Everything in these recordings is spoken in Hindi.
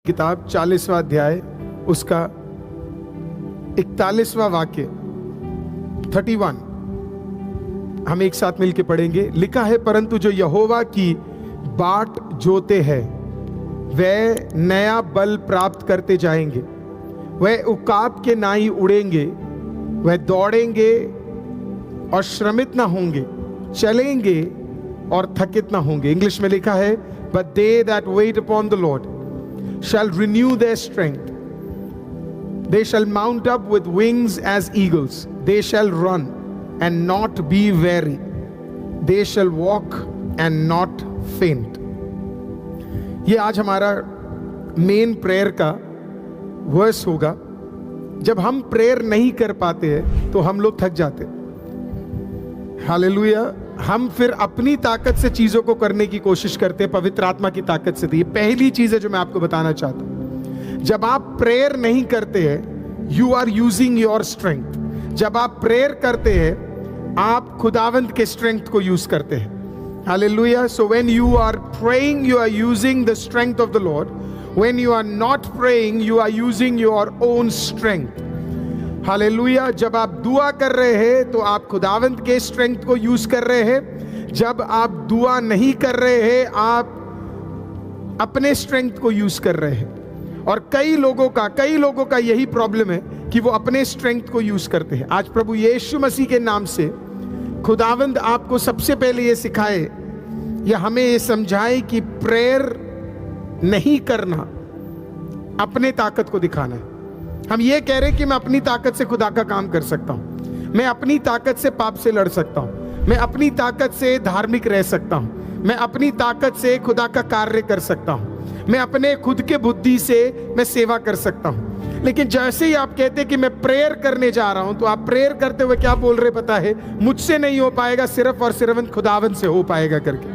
किताब 40वां अध्याय उसका 41वां वाक्य 31 हम एक साथ मिलकर पढ़ेंगे। लिखा है, परंतु जो यहोवा की बाट जोते हैं वे नया बल प्राप्त करते जाएंगे, वे उकाब के नाई उड़ेंगे, वे दौड़ेंगे और श्रमित ना होंगे, चलेंगे और थकित ना होंगे। इंग्लिश में लिखा है, but they that wait upon the Lord shall renew their strength. They shall mount up with wings as eagles. They shall run and not be weary. They shall walk and not faint. ये आज हमारा मेन प्रेयर का वर्स होगा। जब हम प्रेयर नहीं कर पाते हैं तो हम लोग थक जाते हैं। हालेलुया। हम फिर अपनी ताकत से चीजों को करने की कोशिश करते हैं, पवित्र आत्मा की ताकत से। ये पहली चीज है जो मैं आपको बताना चाहता हूं। जब आप प्रेयर नहीं करते हैं, you are using your strength. जब आप प्रेयर करते हैं, आप खुदावंत के स्ट्रेंथ को यूज करते हैं। Hallelujah. So when you are praying, you are using the strength of the Lord. When you are not praying, you are using your own strength. Hallelujah. जब आप दुआ कर रहे हैं तो आप खुदावंत के स्ट्रेंथ को यूज कर रहे हैं। जब आप दुआ नहीं कर रहे हैं, आप अपने स्ट्रेंथ को यूज कर रहे हैं। और कई लोगों का यही प्रॉब्लम है कि वो अपने स्ट्रेंथ को यूज करते हैं। आज प्रभु यीशु मसीह के नाम से खुदावंत आपको सबसे पहले ये सिखाए या हमें ये समझाए कि प्रेयर नहीं करना अपने ताकत को दिखाना है। हम ये कह रहे हैं कि मैं अपनी ताकत से खुदा का काम कर सकता हूं, मैं अपनी ताकत से पाप से लड़ सकता हूं, मैं अपनी ताकत से धार्मिक रह सकता हूं, मैं अपनी ताकत से खुदा का कार्य कर सकता हूं, मैं अपने खुद के बुद्धि से मैं सेवा कर सकता हूं। लेकिन जैसे ही आप कहते हैं कि मैं प्रेयर करने जा रहा हूं, तो आप प्रेयर करते हुए क्या बोल रहे पता है? मुझसे नहीं हो पाएगा, सिर्फ और सिर्फ खुदावंत से हो पाएगा करके।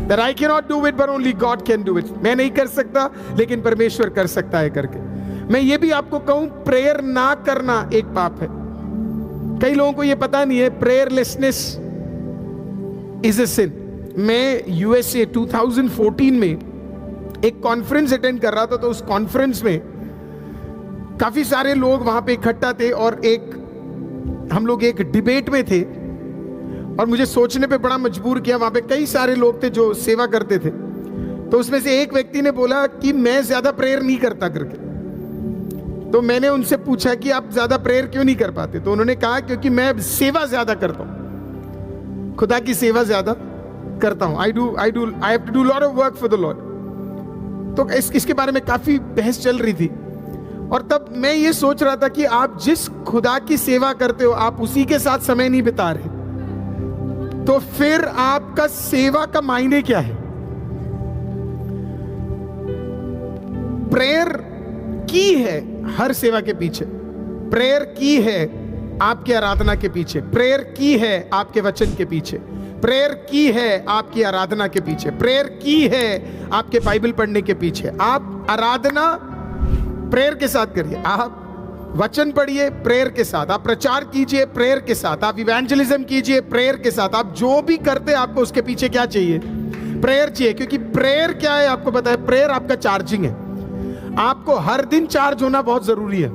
That I cannot do it, but only God can do it. मैं नहीं कर सकता लेकिन परमेश्वर कर सकता है करके। मैं ये भी आपको कहूं, प्रेयर ना करना एक पाप है। कई लोगों को ये पता नहीं है, प्रेयरलेसनेस इज अ सिन। मैं यूएसए 2014 में एक कॉन्फ्रेंस अटेंड कर रहा था, तो उस कॉन्फ्रेंस में काफी सारे लोग वहां पे इकट्ठा थे और हम लोग एक डिबेट में थे। और मुझे सोचने पे बड़ा मजबूर किया। वहां पे कई सारे लोग थे जो सेवा करते थे। तो उसमें से एक व्यक्ति ने बोला कि मैं ज्यादा प्रेयर नहीं करता करके। तो मैंने उनसे पूछा कि आप ज्यादा प्रेयर क्यों नहीं कर पाते? तो उन्होंने कहा क्योंकि मैं सेवा ज्यादा करता हूं, खुदा की सेवा ज्यादा करता हूं। I have to do lot of work for the Lord. तो इसके बारे में काफी बहस चल रही थी। और तब मैं ये सोच रहा था कि आप जिस खुदा की सेवा करते हो, आप उसी के साथ समय नहीं बिता रहे, तो फिर आपका सेवा का मायने क्या है? प्रेयर की है हर सेवा के पीछे, प्रेयर की है आपकी आराधना के पीछे, प्रेयर की है आपके वचन के पीछे, प्रेयर की है आपकी आराधना के पीछे, प्रेयर की है आपके बाइबल पढ़ने के पीछे। आप आराधना प्रेयर के साथ करिए, आप वचन पढ़िए प्रेयर के साथ, आप प्रचार कीजिए प्रेयर के साथ, आप इवेंजलिज्म कीजिए प्रेयर के साथ। आप जो भी करते हैं आपको उसके पीछे क्या चाहिए? प्रेयर चाहिए। क्योंकि प्रेयर क्या है आपको पता है? प्रेयर आपका चार्जिंग है। आपको हर दिन चार्ज होना बहुत जरूरी है।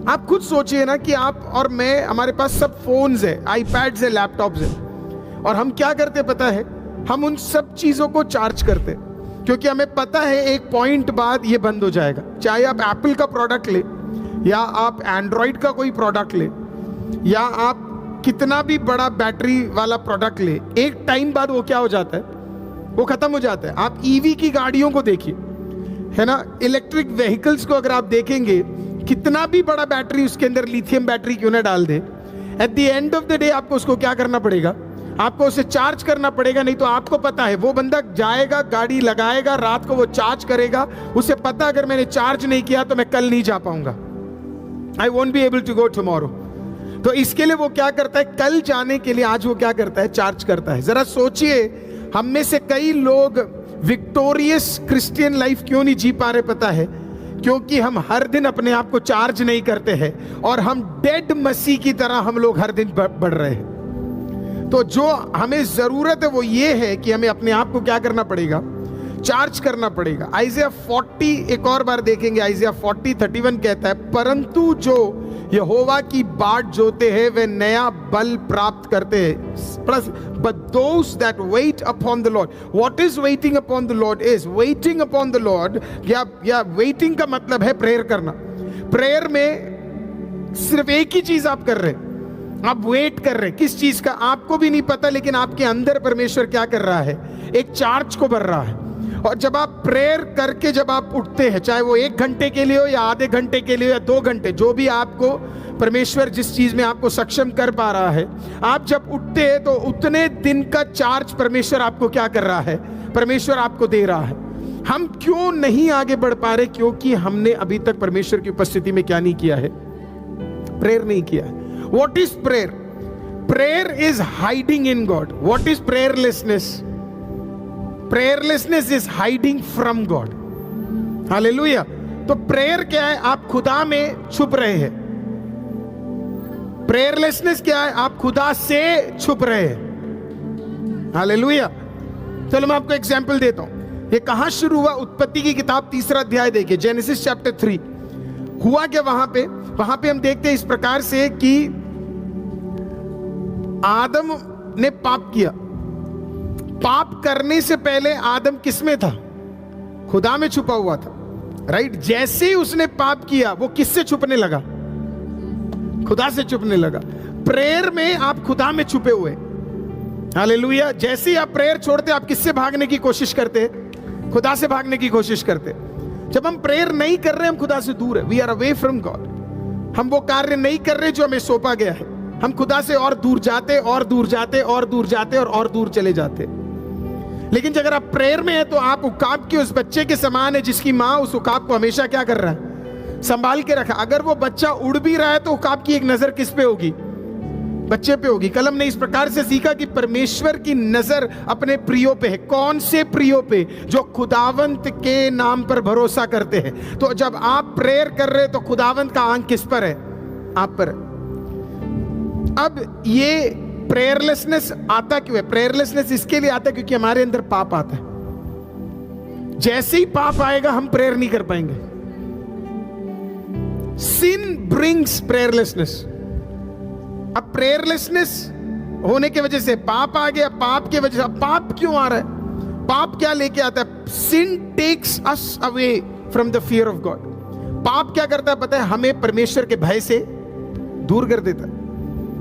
आप खुद सोचिए ना कि आप और मैं, हमारे पास सब फोन्स है, आईपैड्स है, लैपटॉप्स है, और हम क्या करते पता है? हम उन सब चीजों को चार्ज करते हैं क्योंकि हमें पता है एक पॉइंट बाद ये बंद हो जाएगा। चाहे आप एप्पल का प्रोडक्ट ले या आप एंड्रॉइड का कोई प्रोडक्ट ले या आप कितना भी बड़ा बैटरी वाला प्रोडक्ट ले, एक टाइम बाद वो क्या हो जाता है? वो खत्म हो जाता है। आप ईवी की गाड़ियों को देखिए, है ना, इलेक्ट्रिक व्हीकल्स को अगर आप देखेंगे, कितना भी बड़ा बैटरी उसके अंदर लिथियम बैटरी क्यों ना डाल दे, at the end of the day आपको उसको क्या करना पड़ेगा? आपको उसे चार्ज करना पड़ेगा। नहीं तो आपको पता है वो बंदा जाएगा, गाड़ी लगाएगा, रात को वो चार्ज करेगा, उसे पता अगर मैंने चार्ज नहीं किया तो मैं कल नहीं जा पाऊंगा, I won't be able to go tomorrow। तो इसके लिए वो क्या करता है? कल जाने के लिए आज वो क्या करता है? चार्ज करता है। जरा सोचिए, हम में से कई लोग विक्टोरियस क्रिश्चियन लाइफ क्यों नहीं जी पा रहे पता है? क्योंकि हम हर दिन अपने आप को चार्ज नहीं करते हैं और हम डेड मसीह की तरह हम लोग हर दिन बढ़ रहे हैं। तो जो हमें जरूरत है वो ये है कि हमें अपने आप को क्या करना पड़ेगा? चार्ज करना पड़ेगा। आइज़िया 40 एक और बार देखेंगे, आइज़िया 40:31 कहता है, परंतु जो यहोवा की बाट जोते हैं वे नया बल प्राप्त करते हैं। Plus but those that weight upon the Lord, what is waiting upon the Lord is waiting upon the Lord, या वेटिंग का मतलब है प्रेयर करना। प्रेयर में सिर्फ एक ही चीज आप कर रहे हैं, आप वेट कर रहे हैं। किस चीज का आपको भी नहीं पता, लेकिन आपके अंदर परमेश्वर क्या कर रहा है, एक चार्ज को भर रहा है। और जब आप प्रेयर करके जब आप उठते हैं, चाहे वो 1 घंटे के लिए हो या आधे घंटे के लिए या 2 घंटे, जो भी आपको परमेश्वर जिस चीज में आपको सक्षम कर पा रहा है, आप जब उठते हैं तो उतने दिन का चार्ज परमेश्वर आपको क्या कर रहा है, परमेश्वर आपको दे रहा है। हम क्यों नहीं आगे बढ़ पा रहे? क्योंकि हमने अभी तक परमेश्वर की उपस्थिति में क्या नहीं किया है, प्रेयर नहीं किया है। What is prayer? Prayer is hiding in God. What is prayerlessness? Prayerlessness is hiding from God. Hallelujah. तो प्रेयर क्या है? आप खुदा में छुप रहे हैं। प्रेयरलेसनेस क्या है? आप खुदा से छुप रहे हैं। हालेलुया। चलो मैं आपको एग्जाम्पल देता हूं। ये कहां शुरू हुआ? उत्पत्ति की किताब 3 अध्याय देखिए, जेनेसिस चैप्टर 3। हुआ क्या वहां पे हम देखते हैं इस प्रकार से कि आदम ने पाप किया। पाप करने से पहले आदम किस में था? खुदा में छुपा हुआ था, राइट। जैसे ही उसने पाप किया वो किससे छुपने लगा? खुदा से छुपने लगा। प्रेयर में आप खुदा में छुपे हुए। हालेलुया। जैसे ही आप प्रेयर छोड़ते आप किससे भागने की कोशिश करते? खुदा से भागने की कोशिश करते। जब हम प्रेयर नहीं कर रहे, हम खुदा से दूर है। We are away from God. हम वो कार्य नहीं कर रहे जो हमें सौंपा गया है। हम खुदा से और दूर जाते और दूर जाते और दूर जाते और दूर चले जाते। लेकिन अगर आप प्रेयर में है तो आप उकाब के उस बच्चे के समान है जिसकी माँ उस उकाब को हमेशा क्या कर रहा है? संभाल के रखा। अगर वो बच्चा उड़ भी रहा है तो उकाब की एक नजर किस पे होगी? बच्चे पे होगी। कलम ने इस प्रकार से सीखा कि परमेश्वर की नजर अपने प्रियो पे है। कौन से प्रियो पे? जो खुदावंत के नाम पर भरोसा करते हैं। तो जब आप प्रेयर कर रहे हैं तो खुदावंत का आंख किस पर है? आप पर। अब ये प्रेयरलेसनेस आता क्यों है? प्रेयरलेसनेस इसके लिए आता है क्योंकि हमारे अंदर पाप आता है। जैसे ही पाप आएगा हम प्रेयर नहीं कर पाएंगे। सिन ब्रिंग्स प्रेयरलेसनेस। अब प्रेयरलेसनेस होने की वजह से पाप आ गया। पाप के वजह से, पाप क्यों आ रहा है? पाप क्या लेके आता है? Sin takes us away from the fear of God. पाप क्या करता है पता है? हमें परमेश्वर के भय से दूर कर देता है।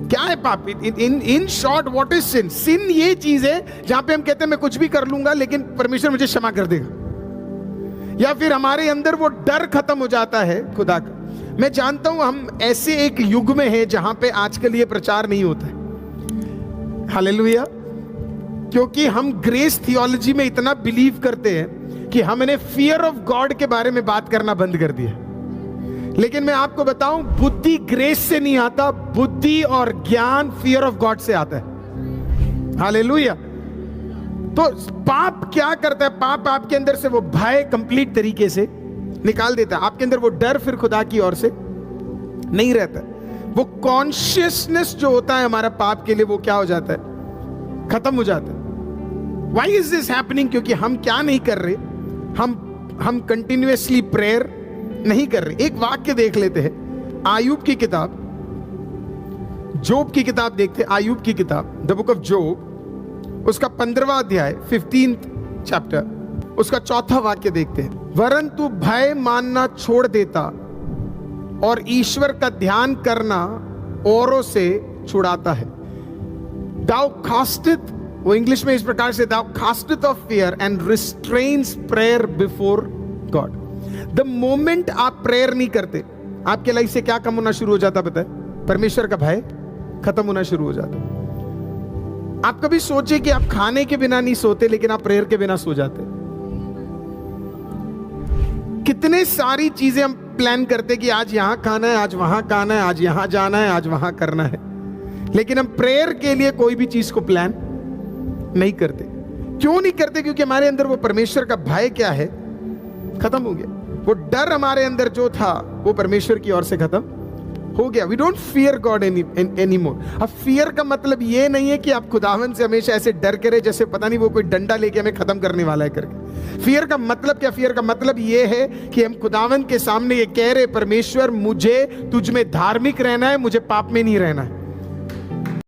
क्या है पाप? इन शॉर्ट व्हाट इज सिन? सिन ये चीज है जहां पे हम कहते हैं मैं कुछ भी कर लूंगा लेकिन परमेश्वर मुझे क्षमा कर देगा, या फिर हमारे अंदर वो डर खत्म हो जाता है खुदा का। मैं जानता हूं हम ऐसे एक युग में हैं जहां पे आजकल ये प्रचार नहीं होता है। हालेलुया। क्योंकि हम ग्रेस थियोलॉजी में इतना बिलीव करते हैं कि हमने फियर ऑफ गॉड के बारे में बात करना बंद कर दिया। लेकिन मैं आपको बताऊं, बुद्धि ग्रेस से नहीं आता, बुद्धि और ज्ञान फियर ऑफ गॉड से आता है। हालेलुया। तो पाप क्या करता है? पाप आपके अंदर से वो भय कंप्लीट तरीके से निकाल देता है। आपके अंदर वो डर फिर खुदा की ओर से नहीं रहता। वो कॉन्शियसनेस जो होता है हमारा पाप के लिए, वो क्या हो जाता है? खत्म हो जाता है। Why is this happening? क्योंकि हम क्या नहीं कर रहे? हम कंटिन्यूअसली प्रेयर नहीं कर रहे। एक वाक्य देख लेते हैं, आयूब की किताब, जोब की किताब देखते हैं। आयूब की किताब, द बुक ऑफ जोब, उसका 15वां अध्याय 15th चैप्टर, उसका 4था वाक्य देखते हैं। वरन तू भय मानना छोड़ देता और ईश्वर का ध्यान करना औरों से छुड़ाता है। Thou casteth, वो इंग्लिश में इस प्रकार से, thou casteth of fear and restrains prayer before God। The moment आप प्रेयर नहीं करते, आपके लाइफ से क्या कम होना शुरू हो जाता पता है? परमेश्वर का भय खत्म होना शुरू हो जाता। आप कभी सोचे कि आप खाने के बिना नहीं सोते लेकिन आप प्रेयर के बिना सो जाते? कितने सारी चीजें हम प्लान करते कि आज यहां खाना है, आज वहां खाना है, आज यहां जाना है, आज वहां करना है, लेकिन हम प्रेयर के लिए कोई भी चीज को प्लान नहीं करते। क्यों नहीं करते? क्योंकि हमारे अंदर वो परमेश्वर का भय क्या है? खत्म हो गया। वो डर हमारे अंदर जो था वो परमेश्वर की ओर से खत्म हो गया। We don't fear God any more. अब फियर का मतलब ये नहीं है कि आप खुदावन से हमेशा ऐसे डर के रहे जैसे पता नहीं वो कोई डंडा लेके हमें खत्म करने वाला है करके। फियर का मतलब क्या? फियर का मतलब ये है कि हम खुदावन के सामने ये कह रहे, परमेश्वर मुझे तुझ में धार्मिक रहना है, मुझे पाप में नहीं रहना है।